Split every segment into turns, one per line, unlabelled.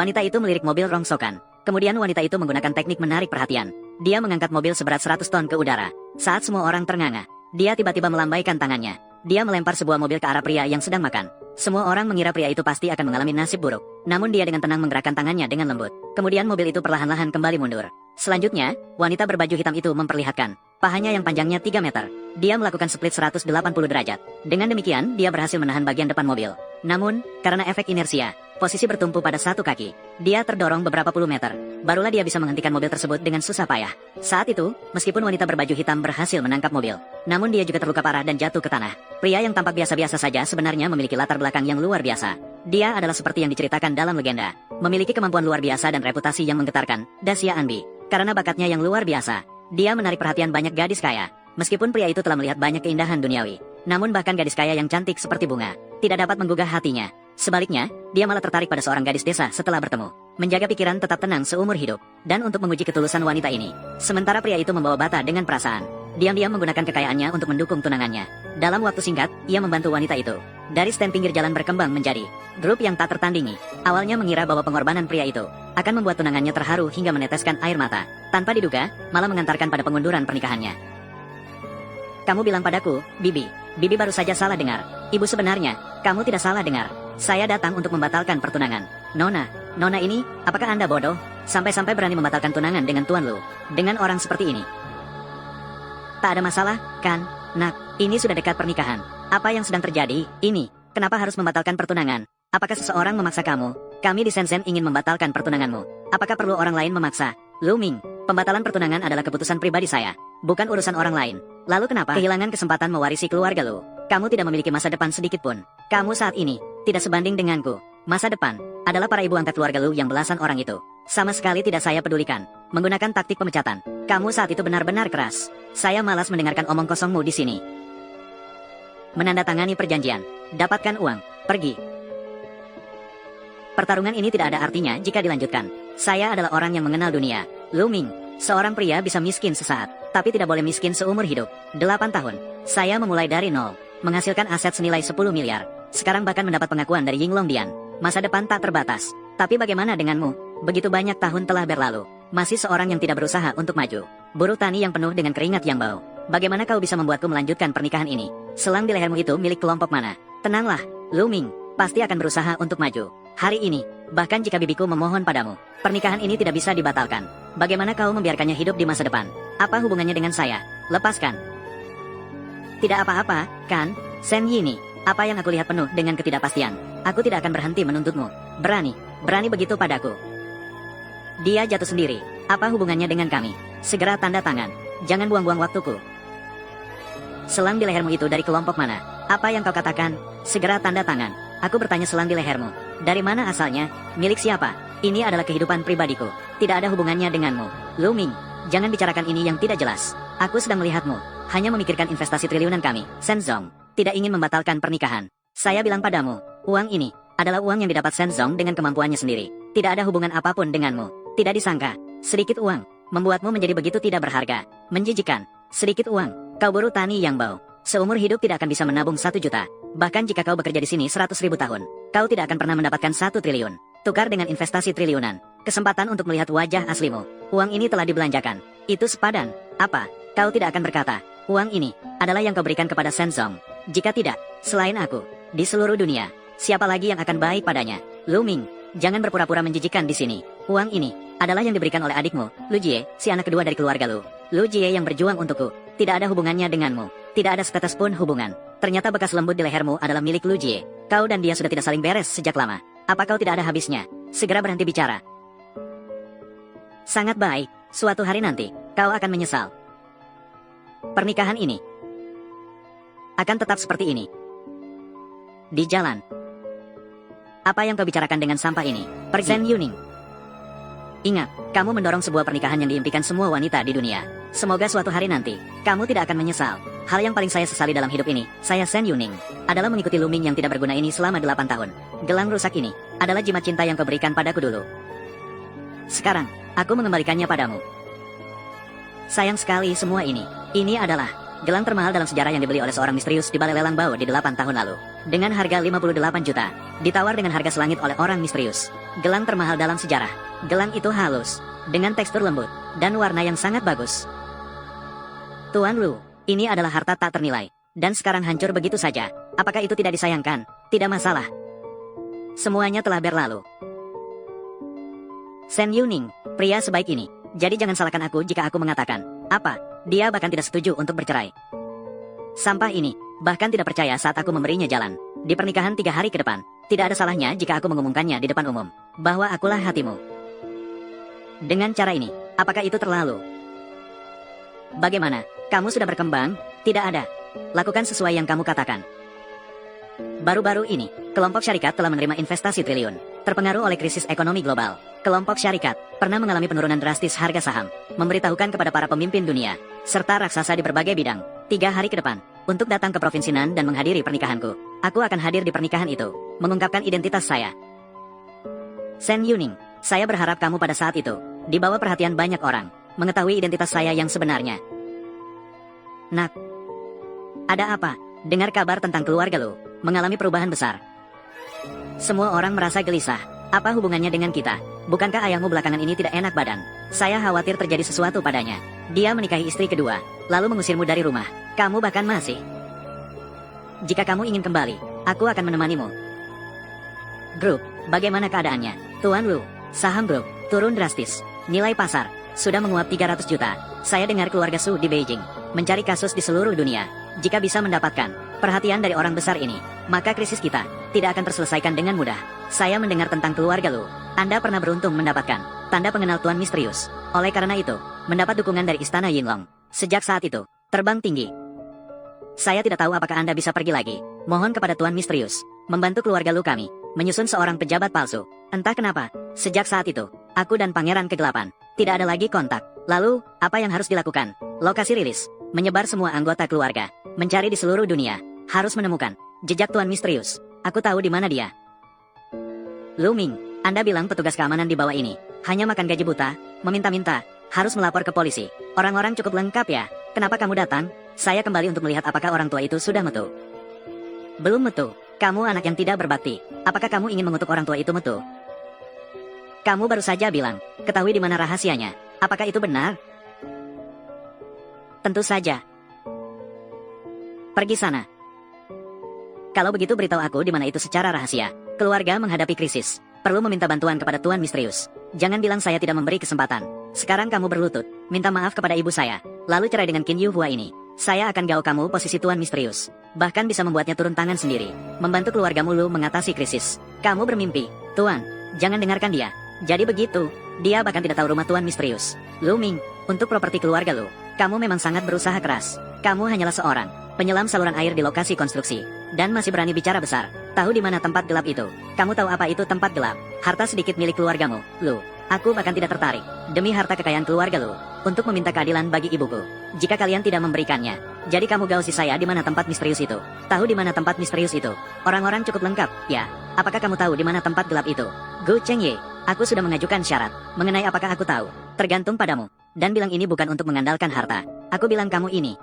Wanita itu melirik mobil rongsokan. Kemudian wanita itu menggunakan teknik menarik perhatian. Dia mengangkat mobil seberat 100 ton ke udara. Saat semua orang ternganga, dia tiba-tiba melambaikan tangannya. Dia melempar sebuah mobil ke arah pria yang sedang makan. Semua orang mengira pria itu pasti akan mengalami nasib buruk. Namun dia dengan tenang menggerakkan tangannya dengan lembut. Kemudian mobil itu perlahan-lahan kembali mundur. Selanjutnya, wanita berbaju hitam itu memperlihatkan pahanya yang panjangnya 3 meter. Dia melakukan split 180 derajat. Dengan demikian, dia berhasil menahan bagian depan mobil. Namun, karena efek inersia, posisi bertumpu pada satu kaki, dia terdorong beberapa puluh meter. Barulah dia bisa menghentikan mobil tersebut dengan susah payah. Saat itu, meskipun wanita berbaju hitam berhasil menangkap mobil, namun dia juga terluka parah dan jatuh ke tanah. Pria yang tampak biasa-biasa saja sebenarnya memiliki latar belakang yang luar biasa. Dia adalah seperti yang diceritakan dalam legenda. Memiliki kemampuan luar biasa dan reputasi yang menggetarkan, Dasya Anbi. Karena bakatnya yang luar biasa, dia menarik perhatian banyak gadis kaya. Meskipun pria itu telah melihat banyak keindahan duniawi, namun bahkan gadis kaya yang cantik seperti bunga tidak dapat menggugah hatinya. Sebaliknya, dia malah tertarik pada seorang gadis desa setelah bertemu. Menjaga pikiran tetap tenang seumur hidup, dan untuk menguji ketulusan wanita ini. Sementara pria itu membawa bata dengan perasaan. Diam-diam menggunakan kekayaannya untuk mendukung tunangannya. Dalam waktu singkat, ia membantu wanita itu. Dari stand pinggir jalan berkembang menjadi grup yang tak tertandingi. Awalnya mengira bahwa pengorbanan pria itu akan membuat tunangannya terharu hingga meneteskan air mata. Tanpa diduga, malah mengantarkan pada pengunduran pernikahannya. Kamu bilang padaku, Bibi. Bibi baru saja salah dengar. Ibu sebenarnya, kamu tidak salah dengar. Saya datang untuk membatalkan pertunangan. Nona ini, apakah Anda bodoh? Sampai-sampai berani membatalkan tunangan dengan Tuan Lu. Dengan orang seperti ini. Tak ada masalah, kan? Nak, ini sudah dekat pernikahan. Apa yang sedang terjadi? Ini, kenapa harus membatalkan pertunangan? Apakah seseorang memaksa kamu? Kami di Shenzhen ingin membatalkan pertunanganmu. Apakah perlu orang lain memaksa? Lu Ming, pembatalan pertunangan adalah keputusan pribadi saya, bukan urusan orang lain. Lalu kenapa kehilangan kesempatan mewarisi keluarga lu? Kamu tidak memiliki masa depan sedikit pun. Kamu saat ini tidak sebanding denganku. Masa depan adalah para ibu angkat keluarga lu yang belasan orang itu. Sama sekali tidak saya pedulikan. Menggunakan taktik pemecatan. Kamu saat itu benar-benar keras. Saya malas mendengarkan omong kosongmu di sini. Menandatangani perjanjian. Dapatkan uang. Pergi. Pertarungan ini tidak ada artinya jika dilanjutkan. Saya adalah orang yang mengenal dunia. Lu Ming, seorang pria bisa miskin sesaat, tapi tidak boleh miskin seumur hidup. 8 tahun. Saya memulai dari nol, menghasilkan aset senilai 10 miliar. Sekarang bahkan mendapat pengakuan dari Yinglong Dian. Masa depan tak terbatas. Tapi bagaimana denganmu? Begitu banyak tahun telah berlalu. Masih seorang yang tidak berusaha untuk maju. Buruh tani yang penuh dengan keringat yang bau. Bagaimana kau bisa membuatku melanjutkan pernikahan ini? Selang di lehermu itu milik kelompok mana? Tenanglah, Lu Ming, pasti akan berusaha untuk maju. Hari ini, bahkan jika bibiku memohon padamu, pernikahan ini tidak bisa dibatalkan. Bagaimana kau membiarkannya hidup di masa depan? Apa hubungannya dengan saya? Lepaskan. Tidak apa-apa, kan? Sen Yini, apa yang aku lihat penuh dengan ketidakpastian. Aku tidak akan berhenti menuntutmu. Berani begitu padaku. Dia jatuh sendiri. Apa hubungannya dengan kami? Segera tanda tangan. Jangan buang-buang waktuku. Selang di lehermu itu dari kelompok mana? Apa yang kau katakan? Segera tanda tangan. Aku bertanya selang di lehermu. Dari mana asalnya? Milik siapa? Ini adalah kehidupan pribadiku. Tidak ada hubungannya denganmu. Lu Ming, jangan bicarakan ini yang tidak jelas. Aku sedang melihatmu. Hanya memikirkan investasi triliunan kami. Shenzong tidak ingin membatalkan pernikahan. Saya bilang padamu, uang ini adalah uang yang didapat Shenzong dengan kemampuannya sendiri. Tidak ada hubungan apapun denganmu. Tidak disangka, sedikit uang membuatmu menjadi begitu tidak berharga. Menjijikan, sedikit uang. Kau buruh tani yang bau. Seumur hidup tidak akan bisa menabung 1 juta. Bahkan jika kau bekerja di sini 100.000 tahun, kau tidak akan pernah mendapatkan 1 triliun. Tukar dengan investasi triliunan. Kesempatan untuk melihat wajah aslimu. Uang ini telah dibelanjakan. Itu sepadan. Apa? Kau tidak akan berkata, uang ini adalah yang kau berikan kepada Shenzong. Jika tidak, selain aku, di seluruh dunia, siapa lagi yang akan baik padanya? Lu Ming, jangan berpura-pura menjijikan di sini. Uang ini adalah yang diberikan oleh adikmu, Lu Jie, si anak kedua dari keluarga Lu. Lu Jie yang berjuang untukku. Tidak ada hubungannya denganmu. Tidak ada setetes pun hubungan. Ternyata bekas lembut di lehermu adalah milik Lu Jie. Kau dan dia sudah tidak saling beres sejak lama. Apa kau tidak ada habisnya? Segera berhenti bicara. Sangat baik. Suatu hari nanti, kau akan menyesal. Pernikahan ini akan tetap seperti ini. Di jalan. Apa yang kau bicarakan dengan sampah ini? Pergi. Sen Yuning. Ingat, kamu mendorong sebuah pernikahan yang diimpikan semua wanita di dunia. Semoga suatu hari nanti, kamu tidak akan menyesal. Hal yang paling saya sesali dalam hidup ini, saya Sen Yuning, adalah mengikuti Lu Ming yang tidak berguna ini selama 8 tahun. Gelang rusak ini adalah jimat cinta yang kau berikan padaku dulu. Sekarang, aku mengembalikannya padamu. Sayang sekali semua ini. Ini adalah Gelang termahal dalam sejarah yang dibeli oleh seorang misterius di balai lelang bau di 8 tahun lalu. Dengan harga 58 juta. Ditawar dengan harga selangit oleh orang misterius. Gelang termahal dalam sejarah. Gelang itu halus. Dengan tekstur lembut. Dan warna yang sangat bagus. Tuan Lu, ini adalah harta tak ternilai. Dan sekarang hancur begitu saja. Apakah itu tidak disayangkan? Tidak masalah. Semuanya telah berlalu. Shen Yuning, pria sebaik ini. Jadi jangan salahkan aku jika aku mengatakan, apa, dia bahkan tidak setuju untuk bercerai. Sampah ini, bahkan tidak percaya saat aku memberinya jalan. Di pernikahan 3 hari ke depan, tidak ada salahnya jika aku mengumumkannya di depan umum, bahwa akulah hatimu. Dengan cara ini, apakah itu terlalu? Bagaimana, kamu sudah berkembang? Tidak ada. Lakukan sesuai yang kamu katakan. Baru-baru ini, kelompok syarikat telah menerima investasi triliun, terpengaruh oleh krisis ekonomi global. Kelompok syarikat pernah mengalami penurunan drastis harga saham, memberitahukan kepada para pemimpin dunia, serta raksasa di berbagai bidang, 3 hari ke depan, untuk datang ke Provinsi Nan dan menghadiri pernikahanku. Aku akan hadir di pernikahan itu, mengungkapkan identitas saya. Shen Yuning, saya berharap kamu pada saat itu, di bawah perhatian banyak orang, mengetahui identitas saya yang sebenarnya. Nak, ada apa? Dengar kabar tentang keluarga lu, mengalami perubahan besar. Semua orang merasa gelisah. Apa hubungannya dengan kita? Bukankah ayahmu belakangan ini tidak enak badan? Saya khawatir terjadi sesuatu padanya. Dia menikahi istri kedua, lalu mengusirmu dari rumah. Kamu bahkan masih. Jika kamu ingin kembali, aku akan menemanimu. Grup, bagaimana keadaannya? Tuan Lu, saham grup, turun drastis. Nilai pasar, sudah menguap 300 juta. Saya dengar keluarga Su di Beijing, mencari kasus di seluruh dunia. Jika bisa mendapatkan perhatian dari orang besar ini, maka krisis kita tidak akan terselesaikan dengan mudah. Saya mendengar tentang keluarga Lu. Anda pernah beruntung mendapatkan tanda pengenal Tuan Misterius. Oleh karena itu, mendapat dukungan dari Istana Yinglong. Sejak saat itu, terbang tinggi. Saya tidak tahu apakah Anda bisa pergi lagi. Mohon kepada Tuan Misterius, membantu keluarga Lu kami, menyusun seorang pejabat palsu. Entah kenapa, sejak saat itu, aku dan Pangeran Kegelapan tidak ada lagi kontak. Lalu, apa yang harus dilakukan? Lokasi rilis, menyebar semua anggota keluarga, mencari di seluruh dunia, harus menemukan jejak Tuan Misterius. Aku tahu di mana dia. Lu Ming, Anda bilang petugas keamanan di bawah ini hanya makan gaji buta, meminta-minta, harus melapor ke polisi. Orang-orang cukup lengkap ya. Kenapa kamu datang? Saya kembali untuk melihat apakah orang tua itu sudah metu. Belum metu. Kamu anak yang tidak berbakti. Apakah kamu ingin mengutuk orang tua itu metu? Kamu baru saja bilang, ketahui di mana rahasianya. Apakah itu benar? Tentu saja. Pergi sana. Kalau begitu beritahu aku di mana itu secara rahasia. Keluarga menghadapi krisis, perlu meminta bantuan kepada Tuan Misterius. Jangan bilang saya tidak memberi kesempatan. Sekarang kamu berlutut, minta maaf kepada ibu saya, lalu cerai dengan Qin Yu Hua ini. Saya akan gaul kamu posisi Tuan Misterius. Bahkan bisa membuatnya turun tangan sendiri, membantu keluargamu Lu mengatasi krisis. Kamu bermimpi, Tuan, jangan dengarkan dia. Jadi begitu, dia bahkan tidak tahu rumah Tuan Misterius. Lu Ming, untuk properti keluarga Lu, kamu memang sangat berusaha keras. Kamu hanyalah seorang penyelam saluran air di lokasi konstruksi, dan masih berani bicara besar. Tahu di mana tempat gelap itu? Kamu tahu apa itu tempat gelap? Harta sedikit milik keluargamu, Lu. Aku bahkan tidak tertarik, demi harta kekayaan keluarga Lu, untuk meminta keadilan bagi ibuku. Jika kalian tidak memberikannya, jadi kamu gausi saya di mana tempat misterius itu. Tahu di mana tempat misterius itu? Orang-orang cukup lengkap, ya. Apakah kamu tahu di mana tempat gelap itu? Gu Chengye, aku sudah mengajukan syarat. Mengenai apakah aku tahu, tergantung padamu. Dan bilang ini bukan untuk mengandalkan harta. Aku bilang kamu ini.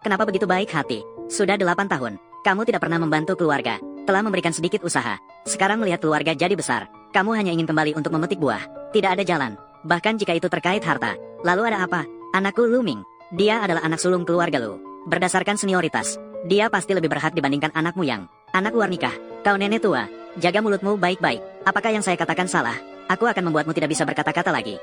Kenapa begitu baik hati? Sudah 8 tahun, kamu tidak pernah membantu keluarga, telah memberikan sedikit usaha. Sekarang melihat keluarga jadi besar, kamu hanya ingin kembali untuk memetik buah. Tidak ada jalan, bahkan jika itu terkait harta. Lalu ada apa? Anakku Lu Ming, dia adalah anak sulung keluarga Lu. Berdasarkan senioritas, dia pasti lebih berhak dibandingkan anakmu yang anak luar nikah. Kau nenek tua, jaga mulutmu baik-baik. Apakah yang saya katakan salah? Aku akan membuatmu tidak bisa berkata-kata lagi.